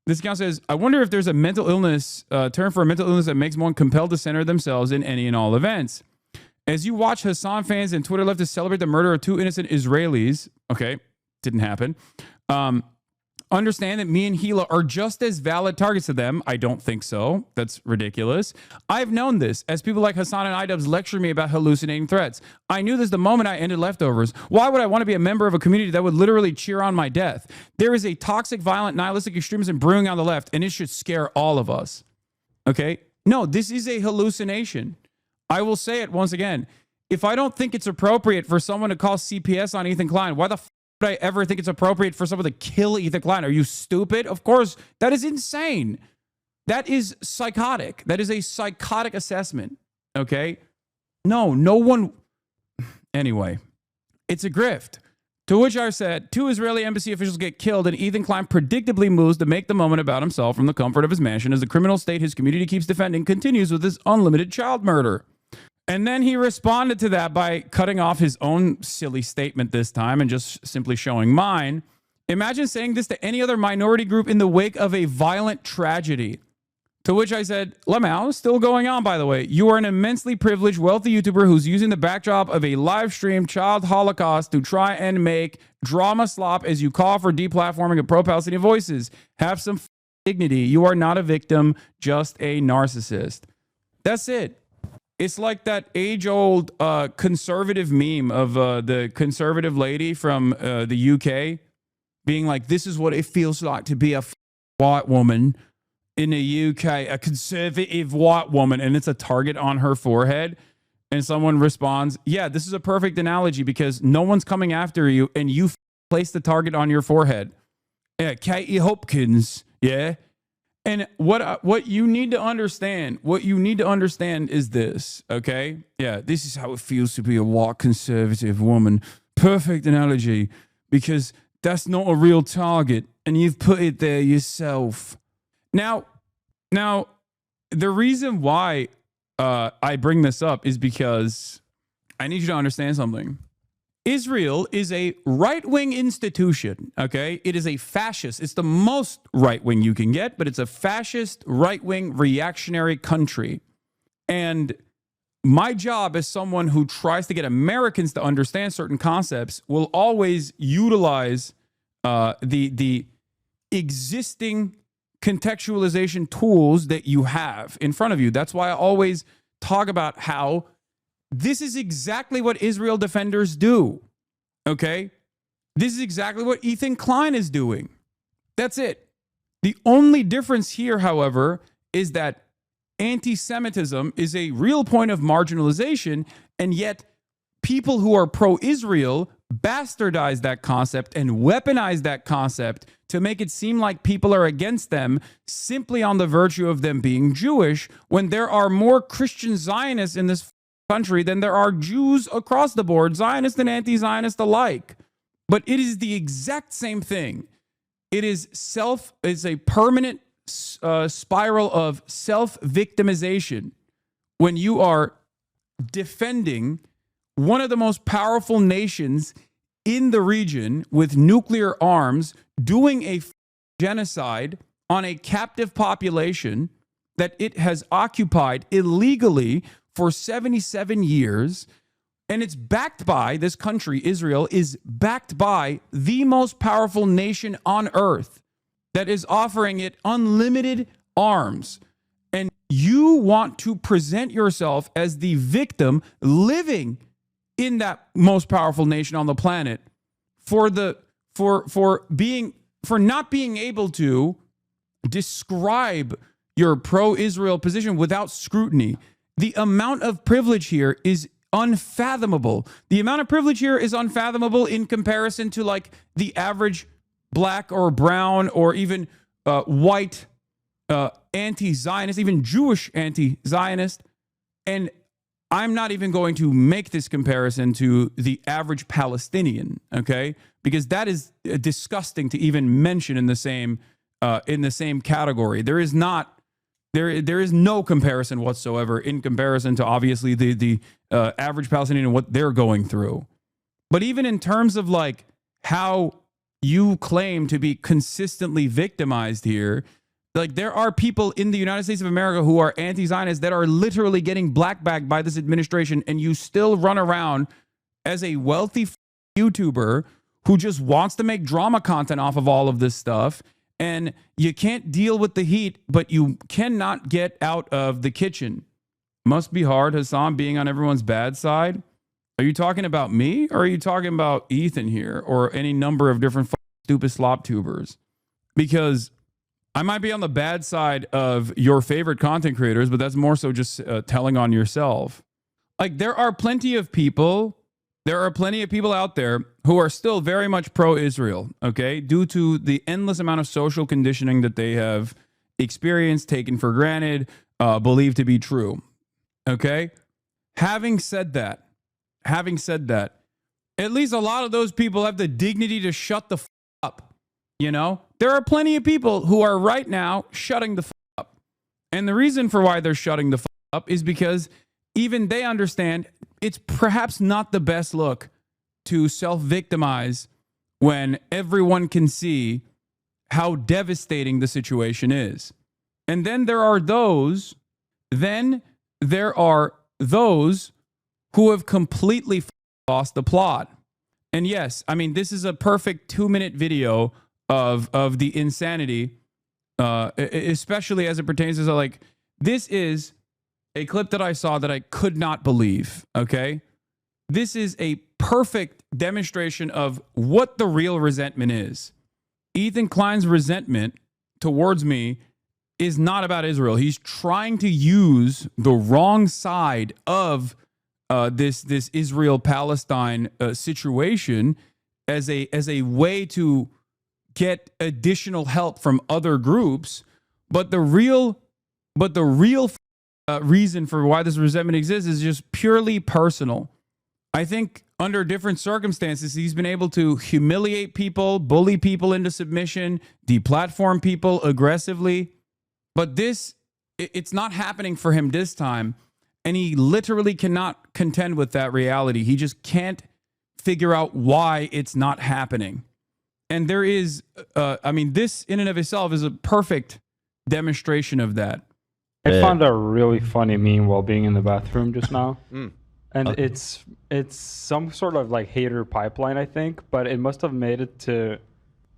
This account says, I wonder if there's a mental illness, term for a mental illness that makes one compelled to center themselves in any and all events. As you watch Hasan fans and Twitter leftists celebrate the murder of 2 innocent Israelis, okay, didn't happen, understand that me and Gila are just as valid targets to them. I don't think so. That's ridiculous. I've known this as people like Hasan and iDubbbz lecture me about hallucinating threats. I knew this the moment I ended Leftovers. Why would I want to be a member of a community that would literally cheer on my death? There is a toxic, violent, nihilistic extremism brewing on the left, and it should scare all of us. Okay? No, this is a hallucination. I will say it once again. If I don't think it's appropriate for someone to call CPS on Ethan Klein, why the f would I ever think it's appropriate for someone to kill Ethan Klein? Are you stupid? Of course, that is insane. That is psychotic. That is a psychotic assessment. Okay? No one. Anyway, it's a grift. To which I said, 2 Israeli embassy officials get killed, and Ethan Klein predictably moves to make the moment about himself from the comfort of his mansion as the criminal state his community keeps defending continues with his unlimited child murder. And then he responded to that by cutting off his own silly statement this time and just simply showing mine. Imagine saying this to any other minority group in the wake of a violent tragedy. To which I said, Lemau, still going on, by the way. You are an immensely privileged, wealthy YouTuber who's using the backdrop of a live stream child holocaust to try and make drama slop as you call for deplatforming of pro-Palestinian voices. Have some dignity. You are not a victim, just a narcissist. That's it. It's like that age-old conservative meme of the conservative lady from the UK being like, this is what it feels like to be a white woman in the UK, a conservative white woman, and it's a target on her forehead. And someone responds, yeah, this is a perfect analogy because no one's coming after you and you place the target on your forehead. Yeah, Katie Hopkins, yeah. And what you need to understand, is this, okay? Yeah, this is how it feels to be a white conservative woman. Perfect analogy, because that's not a real target, and you've put it there yourself. Now, the reason why I bring this up is because I need you to understand something. Israel is a right-wing institution, okay? It is a fascist. It's the most right-wing you can get, but it's a fascist, right-wing, reactionary country. And my job as someone who tries to get Americans to understand certain concepts will always utilize the existing contextualization tools that you have in front of you. That's why I always talk about how this is exactly what Israel defenders do, okay? This is exactly what Ethan Klein is doing. That's it. The only difference here, however, is that anti-Semitism is a real point of marginalization, and yet people who are pro-Israel bastardize that concept and weaponize that concept to make it seem like people are against them simply on the virtue of them being Jewish, when there are more Christian Zionists in this country than there are Jews across the board, Zionist and anti-Zionist alike. But it is the exact same thing. It is a permanent spiral of self-victimization when you are defending one of the most powerful nations in the region with nuclear arms doing a genocide on a captive population that it has occupied illegally for 77 years, and it's backed by, this country, Israel, is backed by the most powerful nation on earth that is offering it unlimited arms. And you want to present yourself as the victim living in that most powerful nation on the planet for not being able to describe your pro-Israel position without scrutiny. The amount of privilege here is unfathomable. The amount of privilege here is unfathomable in comparison to like the average black or brown or even white anti-Zionist, even Jewish anti-Zionist. And I'm not even going to make this comparison to the average Palestinian, okay? Because that is disgusting to even mention in the same category. There is no comparison whatsoever in comparison to obviously the average Palestinian and what they're going through. But even in terms of like how you claim to be consistently victimized here. Like, there are people in the United States of America who are anti-Zionist that are literally getting blackbagged by this administration, and you still run around as a wealthy YouTuber who just wants to make drama content off of all of this stuff, and you can't deal with the heat, but you cannot get out of the kitchen. Must be hard, Hasan, being on everyone's bad side. Are you talking about me, or are you talking about Ethan here, or any number of different stupid slop tubers? Because I might be on the bad side of your favorite content creators, but that's more so just telling on yourself. Like, there are plenty of people out there who are still very much pro-Israel, okay, due to the endless amount of social conditioning that they have experienced, taken for granted, believed to be true, okay? Having said that, at least a lot of those people have the dignity to shut the up. You know, there are plenty of people who are right now shutting the up. And the reason for why they're shutting the up is because even they understand it's perhaps not the best look to self-victimize when everyone can see how devastating the situation is. And then there are those who have completely lost the plot. And yes, I mean, this is a perfect 2-minute video of the insanity, especially as it pertains to, like, this is a clip that I saw that I could not believe, okay? This is a perfect demonstration of what the real resentment is. Ethan Klein's resentment towards me is not about Israel. He's trying to use the wrong side of this Israel-Palestine situation as a way to get additional help from other groups, but the real reason for why this resentment exists is just purely personal. I think under different circumstances, he's been able to humiliate people, bully people into submission, deplatform people aggressively, but it's not happening for him this time, and he literally cannot contend with that reality. He just can't figure out why it's not happening. And there is, this in and of itself is a perfect demonstration of that. I found a really funny meme while being in the bathroom just now. And it's some sort of like hater pipeline, I think, but it must have made it to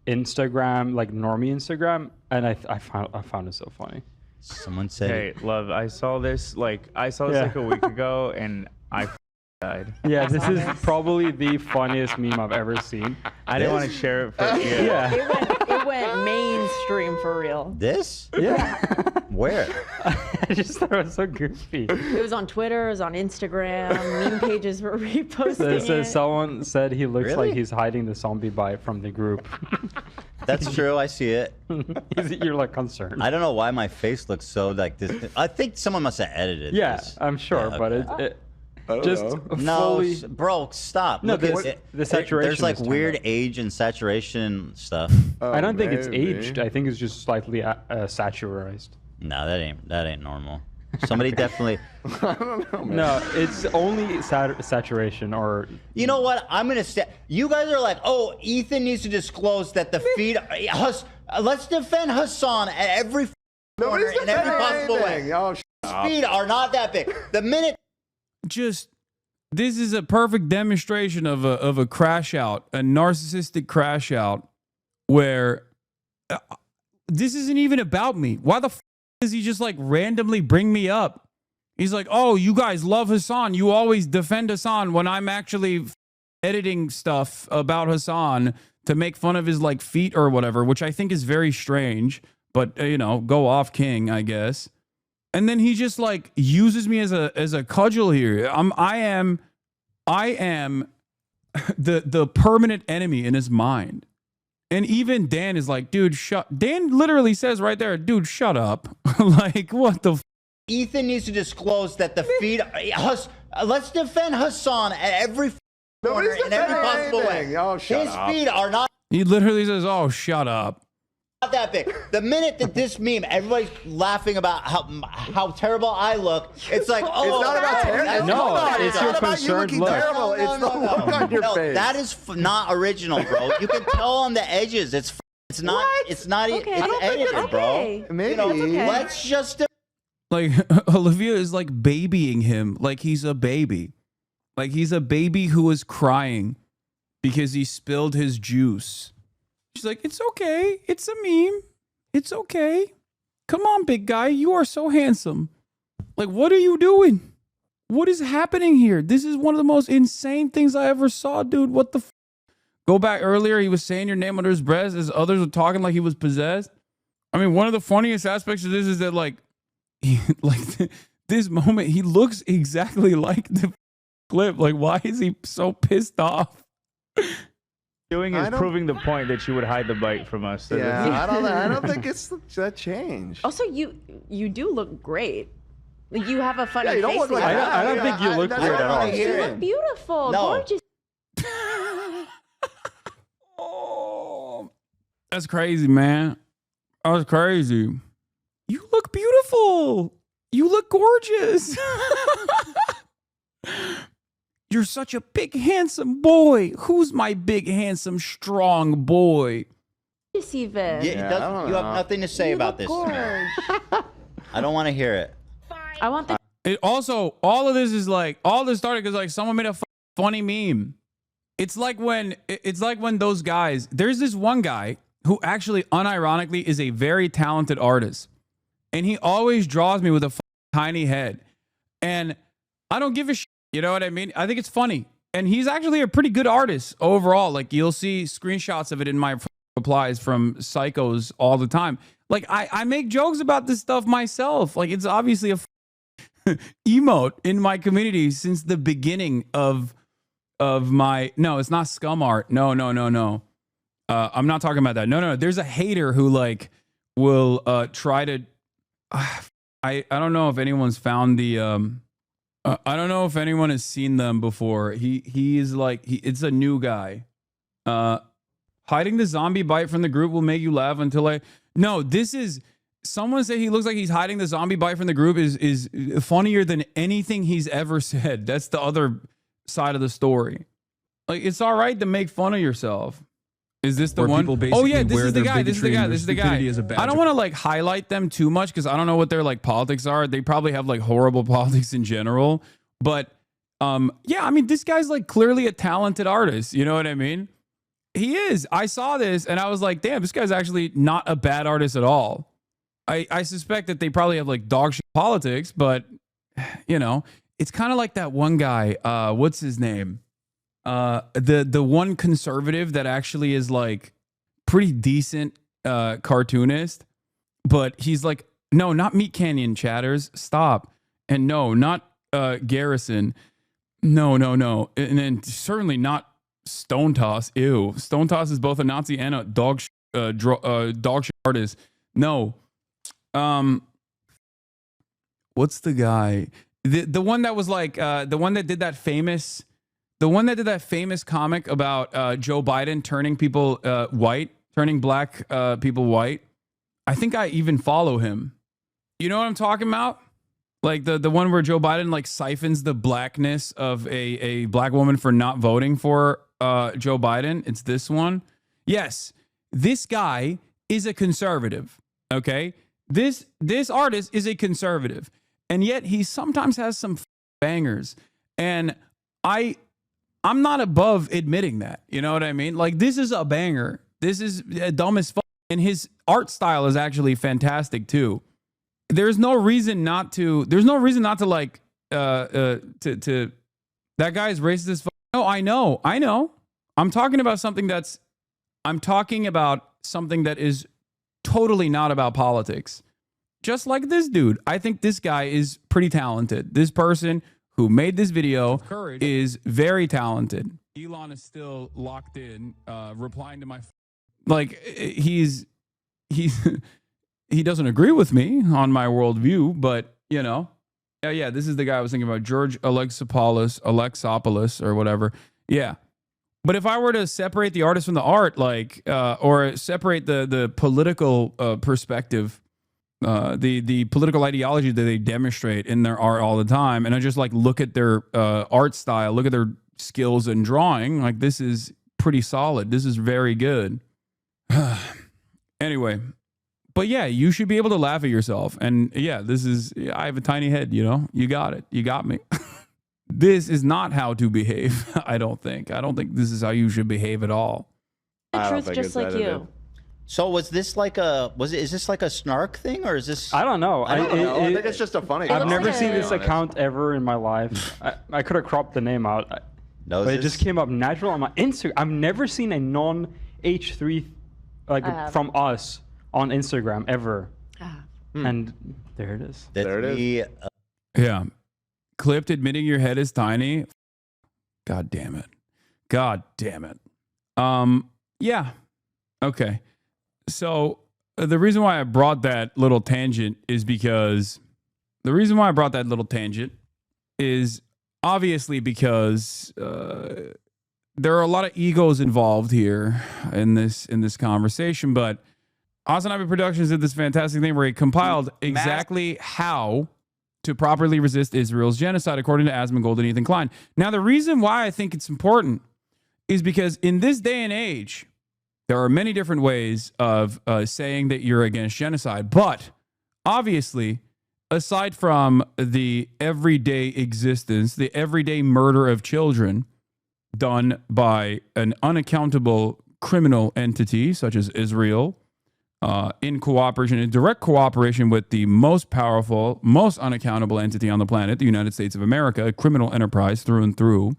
Instagram, like normie Instagram, and I found it so funny. Someone said, "Hey, love, I saw this like a week ago, and I died." Yeah, this is probably the funniest meme I've ever seen. I didn't want to share it for It went mainstream for real. This? Yeah. Where? I just thought it was so goofy. It was on Twitter, it was on Instagram, meme pages were reposting it. Someone said he looks Really? like he's hiding the zombie bite from the group. That's true. I see it. You're like concerned. I don't know why my face looks so like this. I think someone must have edited Yeah, this. I'm sure, Yeah, but okay. it just No, fully... bro, stop. No, Look at the saturation There's like is turned weird up. age and saturation stuff. I don't think it's aged. I think it's just slightly saturized. No, that ain't normal. Somebody definitely. I don't know, man. No, it's only saturation or... You know what? I'm gonna say. You guys are like, oh, Ethan needs to disclose that the feed. Let's defend Hasan at every corner Nobody's in every possible anything. way. Oh, Feet are not that big. The minute. This is a perfect demonstration of a crash out, a narcissistic crash out, where this isn't even about me. Why the does he just like randomly bring me up? He's like, oh, you guys love Hasan. You always defend Hasan when I'm actually editing stuff about Hasan to make fun of his like feet or whatever, which I think is very strange, but go off king, I guess. And then he just like uses me as a cudgel here. I am the permanent enemy in his mind. And even Dan is like, dude, Dan literally says right there, dude, shut up. Like, what the Ethan needs to disclose that the feed. Let's defend Hasan at every corner in every possible way. Oh, shut His up. feet are not He literally says, oh, shut up. not that big. The minute that this meme, everybody's laughing about how terrible I look. It's like, oh, It's not about terrible. No, it's your not about you concerned looking look. terrible. It's the look on your face. That is not original, bro. You can tell on the edges. It's not. What? It's not. Okay. It's I don't edited, think bro. Maybe. You know, okay. let's just. Like Olivia is like babying him like he's a baby. Like he's a baby who is crying because he spilled his juice. She's like, it's okay. It's a meme. It's okay. Come on, big guy. You are so handsome. Like, what are you doing? What is happening here? This is one of the most insane things I ever saw, dude. What the Go back earlier. He was saying your name under his breath as others were talking like he was possessed. I mean, one of the funniest aspects of this is that like this moment, he looks exactly like the clip. Like, why is he so pissed off? Doing is proving the point that you would hide the bite from us. So Yeah, I don't think it's that change. Also, you do look great. Like, you have a funny Yeah, you don't face. look like to you. that. I don't think you look that's weird what I at wanna all. hear. You look beautiful, No. gorgeous. Oh, that's crazy, man. That's crazy. You look beautiful. You look gorgeous. You're such a big, handsome boy. Who's my big, handsome, strong boy? Even. Yeah, it I doesn't, don't you have know. nothing to say You about look this. to me. gorge. I don't want to hear it. I want the It also, all of this is like, all this started because like someone made a funny meme. It's like when those guys, there's this one guy who actually unironically is a very talented artist. And he always draws me with a tiny head. And I don't give a shit. You know what I mean? I think it's funny. And he's actually a pretty good artist overall. Like, you'll see screenshots of it in my replies from psychos all the time. Like, I make jokes about this stuff myself. Like, it's obviously a emote in my community since the beginning of my, no, it's not scum art. No. I'm not talking about that. No. There's a hater who like will try to, I don't know if anyone's found the, I don't know if anyone has seen them before. He is like, it's a new guy. Hiding the zombie bite from the group will make you laugh until no, this is, someone said he looks like he's hiding the zombie bite from the group is funnier than anything he's ever said. That's the other side of the story. Like, it's all right to make fun of yourself. Is this the Where one? people Oh basically yeah, this wear is the their guy. This is the bigotry guy. and This is their the guy. stupidity as a badge I don't of- want to like highlight them too much because I don't know what their like politics are. They probably have like horrible politics in general. But yeah, I mean, this guy's like clearly a talented artist. You know what I mean? He is. I saw this and I was like, damn, this guy's actually not a bad artist at all. I suspect that they probably have like dog shit politics, but you know, it's kind of like that one guy. What's his name? The one conservative that actually is like pretty decent cartoonist, but he's like, no, not Meat Canyon Chatters. Stop. And no, not Garrison. No. And then certainly not Stone Toss. Ew. Stone Toss is both a Nazi and a dog shit artist. No. What's the guy? The one that was like the one that did that famous comic about Joe Biden turning people white, turning black people white. I think I even follow him. You know what I'm talking about? Like the one where Joe Biden like siphons the blackness of a black woman for not voting for Joe Biden. It's this one. Yes, this guy is a conservative. Okay, this artist is a conservative, and yet he sometimes has some bangers. And I'm not above admitting that. You know what I mean? Like, this is a banger. This is dumb as fuck, and his art style is actually fantastic too. There's no reason not to. There's no reason not to like to that guy is racist as fuck. No, I know. I'm talking about something that is totally not about politics. Just like this dude. I think this guy is pretty talented. This person who made this video is very talented. Elon is still locked in, replying to my like he doesn't agree with me on my worldview, but you know, yeah, this is the guy I was thinking about, George Alexopoulos or whatever. Yeah. But if I were to separate the artist from the art, like, or separate the political perspective, the political ideology that they demonstrate in their art all the time, and I just like look at their art style, look at their skills in drawing, like this is pretty solid. This is very good. Anyway, but yeah, you should be able to laugh at yourself. And yeah, I have a tiny head, you know, you got it. You got me. This is not how to behave. I don't think this is how you should behave at all. The truth just like you. So is this like a snark thing, or is this? I don't know. I think it's just a funny. I've never seen this account ever in my life. I could have cropped the name out, but it just came up natural on my Instagram. I've never seen a non-H3 from us on Instagram ever. And there it is. There it is. Yeah. Clipped admitting your head is tiny. God damn it. Yeah. Okay. So the reason why I brought that little tangent is obviously because there are a lot of egos involved here in this conversation, but Hasan Productions did this fantastic thing where he compiled exactly how to properly resist Israel's genocide, according to Asmongold and Ethan Klein. Now, the reason why I think it's important is because in this day and age, there are many different ways of saying that you're against genocide. But obviously, aside from the everyday existence, the everyday murder of children done by an unaccountable criminal entity such as Israel, in direct cooperation with the most powerful, most unaccountable entity on the planet, the United States of America, a criminal enterprise through and through.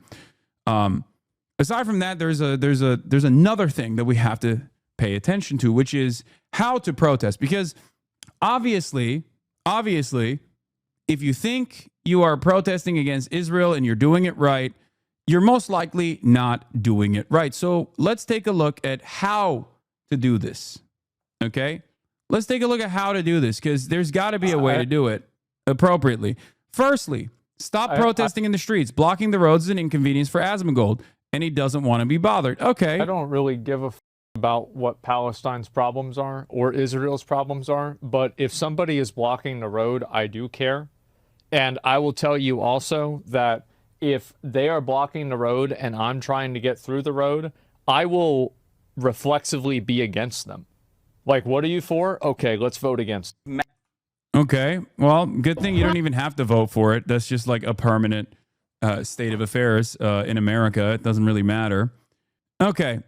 Aside from that, there's another thing that we have to pay attention to, which is how to protest. Because obviously, if you think you are protesting against Israel and you're doing it right, you're most likely not doing it right. So let's take a look at how to do this. Okay? Let's take a look at how to do this, because there's got to be a way to do it appropriately. Firstly, stop protesting in the streets. Blocking the roads is an inconvenience for Asmongold, and he doesn't want to be bothered. Okay. I don't really give a about what Palestine's problems are or Israel's problems are, but if somebody is blocking the road, I do care. And I will tell you also that if they are blocking the road and I'm trying to get through the road, I will reflexively be against them. Like, what are you for? Okay, let's vote against. Okay. Well, good thing you don't even have to vote for it. That's just like a permanent state of affairs in America. It doesn't really matter. Okay.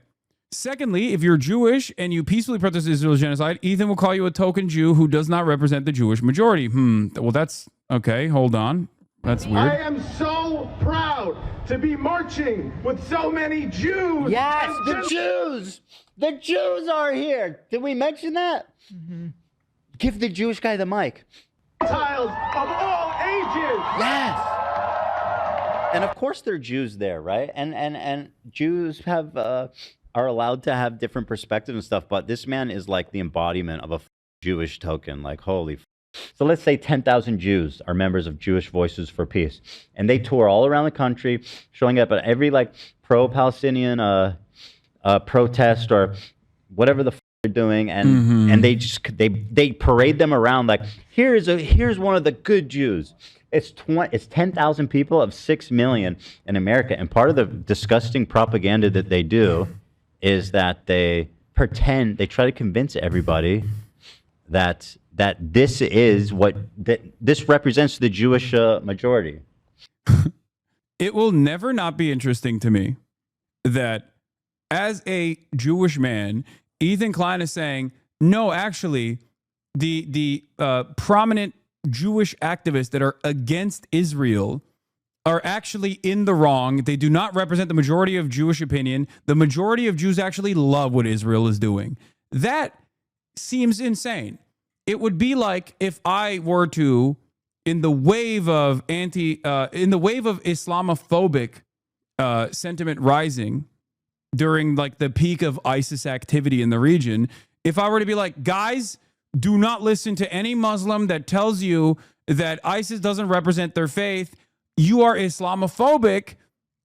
Secondly, if you're Jewish and you peacefully protest Israel's genocide, Ethan will call you a token Jew who does not represent the Jewish majority. Well, that's okay. Hold on. That's weird. I am so proud to be marching with so many Jews. Yes, the Jews. The Jews are here. Did we mention that? Mm-hmm. Give the Jewish guy the mic. Gentiles of all ages. Yes. And of course they're Jews there, right? And Jews have are allowed to have different perspectives and stuff, but this man is like the embodiment of a Jewish token. Like, holy. So let's say 10,000 Jews are members of Jewish Voices for Peace, and they tour all around the country, showing up at every like pro-Palestinian protest or whatever the they're doing, and they just they parade them around like here's one of the good Jews. It's 10,000 people of 6 million in America, and part of the disgusting propaganda that they do is that they try to convince everybody that this is this represents the Jewish majority. It will never not be interesting to me that as a Jewish man, Ethan Klein is saying, no, actually, the prominent Jewish activists that are against Israel are actually in the wrong. They do not represent the majority of Jewish opinion. The majority of Jews actually love what Israel is doing. That seems insane. It would be like if I were to, in the wave of Islamophobic sentiment rising during like the peak of ISIS activity in the region, if I were to be like, guys, do not listen to any Muslim that tells you that ISIS doesn't represent their faith. You are Islamophobic.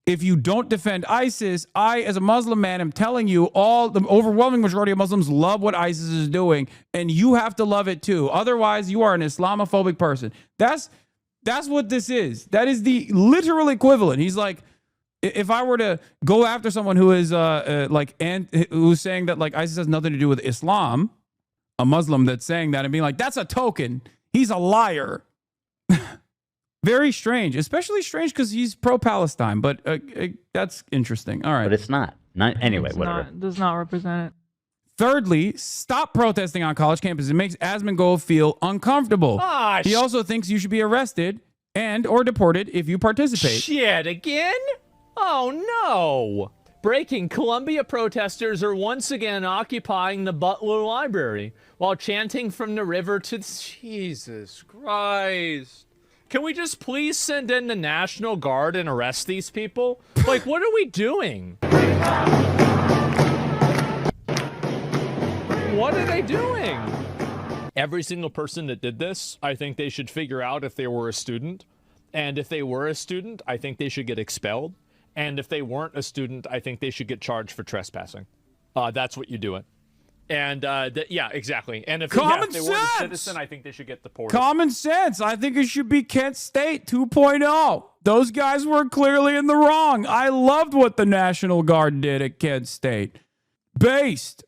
if you don't defend ISIS, I, as a Muslim man, am telling you all the overwhelming majority of Muslims love what ISIS is doing, and you have to love it too. Otherwise, you are an Islamophobic person. That's what this is. That is the literal equivalent. He's like, if I were to go after someone who is who's saying that like ISIS has nothing to do with Islam, a Muslim that's saying that and being like, that's a token. He's a liar. Very strange, especially strange because he's pro-Palestine, but that's interesting. All right. But it's not. Anyway, It's whatever. does not represent it. Thirdly, stop protesting on college campuses. It makes Asmongold feel uncomfortable. He also thinks you should be arrested and or deported if you participate. Shit, again? Oh no! Breaking Columbia protesters are once again occupying the Butler Library while chanting from the river to Jesus Christ. Can we just please send in the National Guard and arrest these people? Like, what are we doing? What are they doing? Every single person that did this, I think they should figure out if they were a student. And if they were a student, I think they should get expelled. And if they weren't a student, I think they should get charged for trespassing. That's what you do it. And yeah, exactly. And if they weren't a citizen, I think they should get deported. Common sense. I think it should be Kent State 2.0. Those guys were clearly in the wrong. I loved what the National Guard did at Kent State. Based.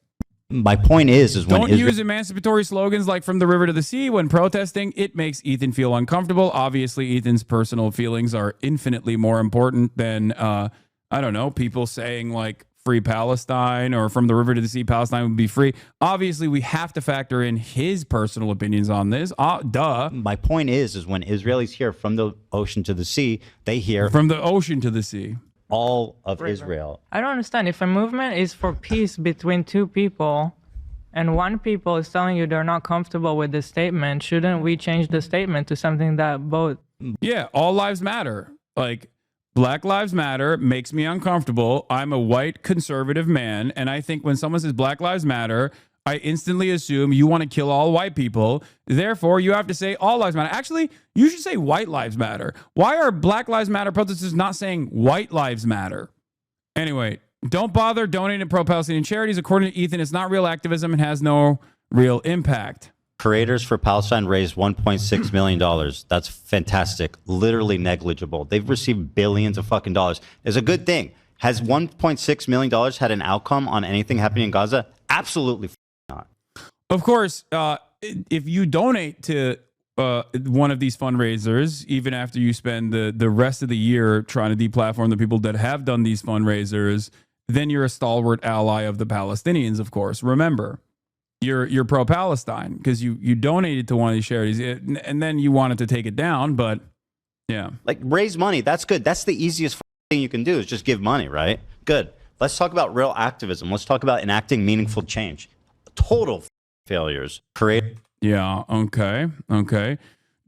My point is when don't use emancipatory slogans like "from the river to the sea" when protesting. It makes Ethan feel uncomfortable. Obviously, Ethan's personal feelings are infinitely more important than I don't know, people saying like "free Palestine" or "from the river to the sea, Palestine would be free." Obviously, we have to factor in his personal opinions on this. Duh. My point is when Israelis hear "from the ocean to the sea," they hear "from the ocean to the sea." All of Israel. I don't understand. If a movement is for peace between two people and one people is telling you they're not comfortable with the statement, shouldn't we change the statement to something that both... Yeah, all lives matter. Like, Black Lives Matter makes me uncomfortable. I'm a white conservative man, and I think when someone says Black Lives Matter, I instantly assume you want to kill all white people. Therefore, you have to say all lives matter. Actually, you should say white lives matter. Why are Black Lives Matter protesters not saying white lives matter? Anyway, don't bother donating to pro-Palestinian charities. According to Ethan, it's not real activism and has no real impact. Creators for Palestine raised $1.6 million. That's fantastic. Literally negligible. They've received billions of fucking dollars. It's a good thing. Has $1.6 million had an outcome on anything happening in Gaza? Absolutely not. Of course, if you donate to one of these fundraisers, even after you spend the rest of the year trying to deplatform the people that have done these fundraisers, then you're a stalwart ally of the Palestinians, of course. Remember, you're pro-Palestine because you donated to one of these charities and then you wanted to take it down, but yeah. Like, raise money. That's good. That's the easiest thing you can do is just give money, right? Good. Let's talk about real activism. Let's talk about enacting meaningful change. Total failures. Yeah, okay.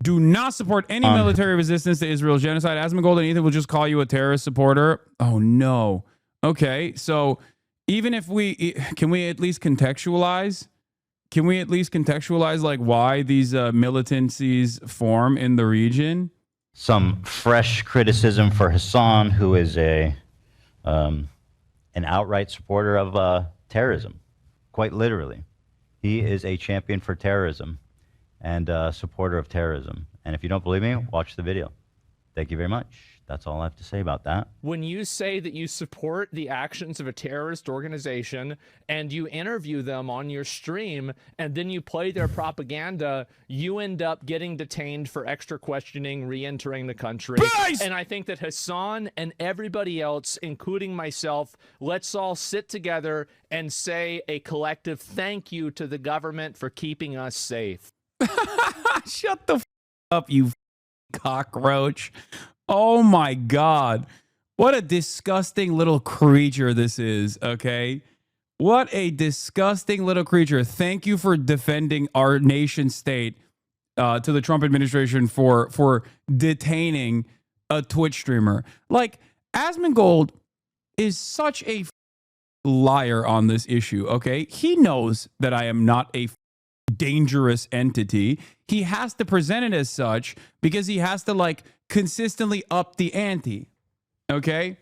Do not support any military resistance to Israel's genocide. Asmongold and Ethan will just call you a terrorist supporter. Oh, no. Okay, so even if can we at least contextualize? Can we at least contextualize like why these militancies form in the region? Some fresh criticism for Hasan, who is an outright supporter of terrorism, quite literally. He is a champion for terrorism and a supporter of terrorism. And if you don't believe me, watch the video. Thank you very much. That's all I have to say about that. When you say that you support the actions of a terrorist organization and you interview them on your stream and then you play their propaganda, you end up getting detained for extra questioning, re-entering the country. And I think that Hasan and everybody else, including myself, let's all sit together and say a collective thank you to the government for keeping us safe. Shut the up, you cockroach. Oh my God. What a disgusting little creature this is, okay? What a disgusting little creature. Thank you for defending our nation state to the Trump administration for detaining a Twitch streamer. Like, Asmongold is such a liar on this issue, okay? He knows that I am not a dangerous entity. He has to present it as such because he has to like consistently up the ante. Okay?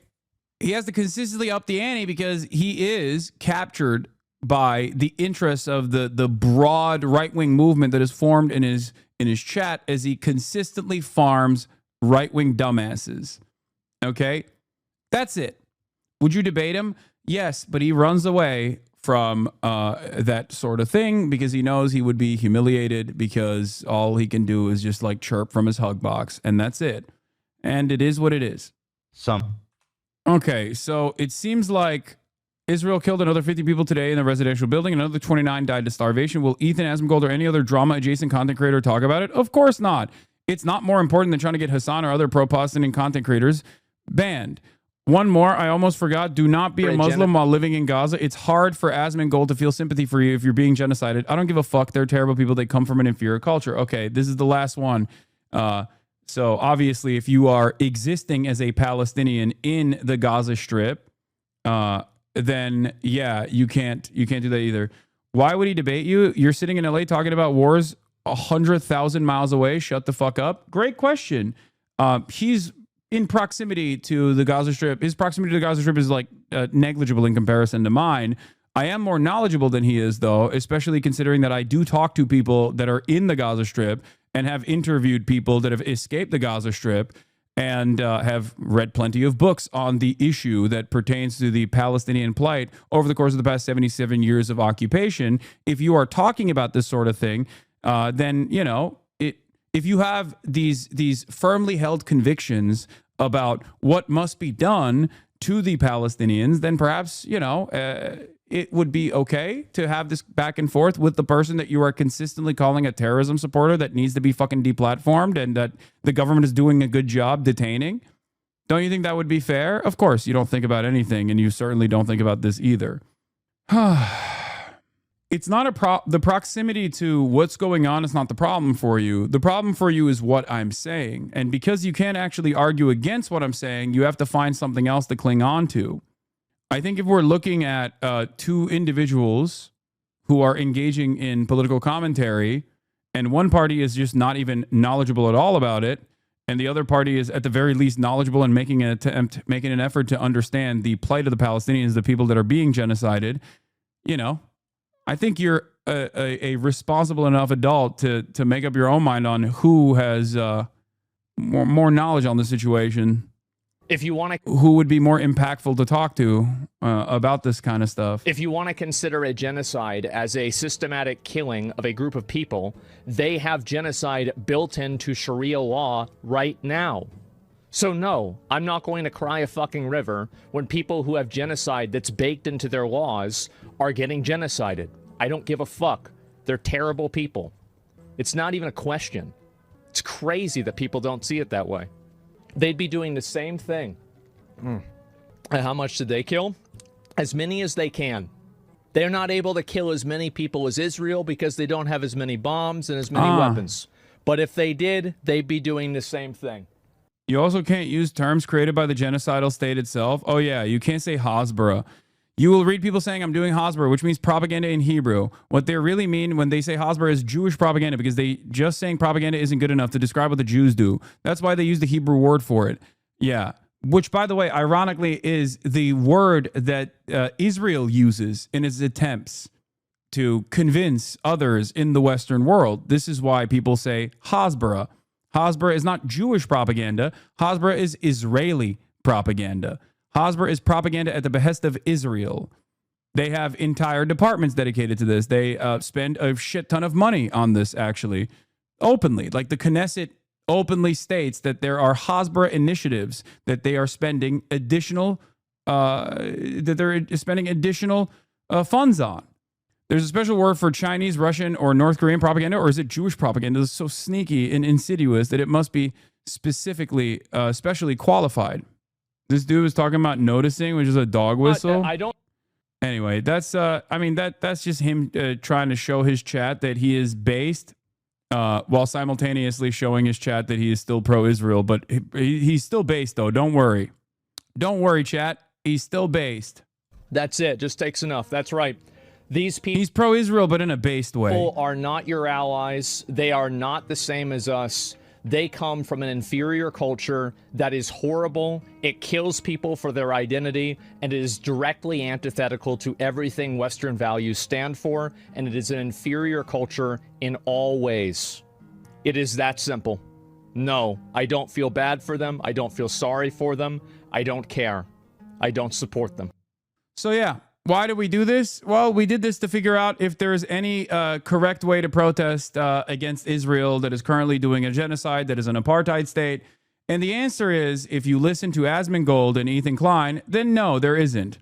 he has to consistently up the ante because he is captured by the interests of the broad right-wing movement that is formed in his chat as he consistently farms right-wing dumbasses. Okay? That's it. Would you debate him? Yes, but he runs away from that sort of thing because he knows he would be humiliated because all he can do is just like chirp from his hug box, and that's it. And it is what it is. Okay, so it seems like Israel killed another 50 people today in a residential building. Another 29 died to starvation. Will Ethan Asmongold or any other drama-adjacent content creator talk about it? Of course not. It's not more important than trying to get Hasan or other pro-Palestinian content creators banned. One more, I almost forgot. Do not be a Muslim while living in Gaza. It's hard for Asmongold to feel sympathy for you if you're being genocided. I don't give a fuck. They're terrible people. They come from an inferior culture. Okay, this is the last one. So obviously, if you are existing as a Palestinian in the Gaza Strip, then yeah, you can't do that either. Why would he debate you? You're sitting in LA talking about wars 100,000 miles away. Shut the fuck up. Great question. He's in proximity to the Gaza Strip. His proximity to the Gaza Strip is like negligible in comparison to mine. I am more knowledgeable than he is, though, especially considering that I do talk to people that are in the Gaza Strip and have interviewed people that have escaped the Gaza Strip and have read plenty of books on the issue that pertains to the Palestinian plight over the course of the past 77 years of occupation. If you are talking about this sort of thing, then, you know, if you have these firmly held convictions about what must be done to the Palestinians, then perhaps, you know, it would be okay to have this back and forth with the person that you are consistently calling a terrorism supporter that needs to be fucking deplatformed and that the government is doing a good job detaining. Don't you think that would be fair? Of course, you don't think about anything, and you certainly don't think about this either. It's not the proximity to what's going on is not the problem for you. The problem for you is what I'm saying. And because you can't actually argue against what I'm saying, you have to find something else to cling on to. I think if we're looking at two individuals who are engaging in political commentary, and one party is just not even knowledgeable at all about it, and the other party is at the very least knowledgeable and making an effort to understand the plight of the Palestinians, the people that are being genocided, you know, I think you're a responsible enough adult to make up your own mind on who has more knowledge on the situation. If you want to, who would be more impactful to talk to about this kind of stuff? If you want to consider a genocide as a systematic killing of a group of people, they have genocide built into Sharia law right now. So no, I'm not going to cry a fucking river when people who have genocide that's baked into their laws are getting genocided. I don't give a fuck. They're terrible people. It's not even a question. It's crazy that people don't see it that way. They'd be doing the same thing. And how much did they kill? As many as they can. They're not able to kill as many people as Israel because they don't have as many bombs and as many weapons. But if they did, they'd be doing the same thing. You also can't use terms created by the genocidal state itself. Oh yeah, you can't say Hasbara. You will read people saying I'm doing Hasbara, which means propaganda in Hebrew. What they really mean when they say Hasbara is Jewish propaganda, because they just saying propaganda isn't good enough to describe what the Jews do. That's why they use the Hebrew word for it. Yeah. Which, by the way, ironically, is the word that Israel uses in its attempts to convince others in the Western world. This is why people say Hasbara. Hasbara is not Jewish propaganda. Hasbara is Israeli propaganda. Hasbara is propaganda at the behest of Israel. They have entire departments dedicated to this. They spend a shit ton of money on this, actually, openly. Like the Knesset openly states that there are Hasbara initiatives that they are spending additional funds on. There's a special word for Chinese, Russian, or North Korean propaganda, or is it Jewish propaganda? It's so sneaky and insidious that it must be specifically, specially qualified. This dude was talking about noticing, which is a dog whistle. I don't. Anyway, that's that's just him trying to show his chat that he is based, while simultaneously showing his chat that he is still pro-Israel. But he's still based, though. Don't worry, chat. He's still based. That's it. Just takes enough. That's right. These people. He's pro-Israel, but in a based way. Are not your allies. They are not the same as us. They come from an inferior culture that is horrible. It kills people for their identity, and it is directly antithetical to everything Western values stand for, and it is an inferior culture in all ways. It is that simple. No, I don't feel bad for them. I don't feel sorry for them. I don't care. I don't support them. So yeah, why do we do this? Well, we did this to figure out if there's any correct way to protest against Israel that is currently doing a genocide, that is an apartheid state. And the answer is, if you listen to Asmongold and Ethan Klein, then no, there isn't.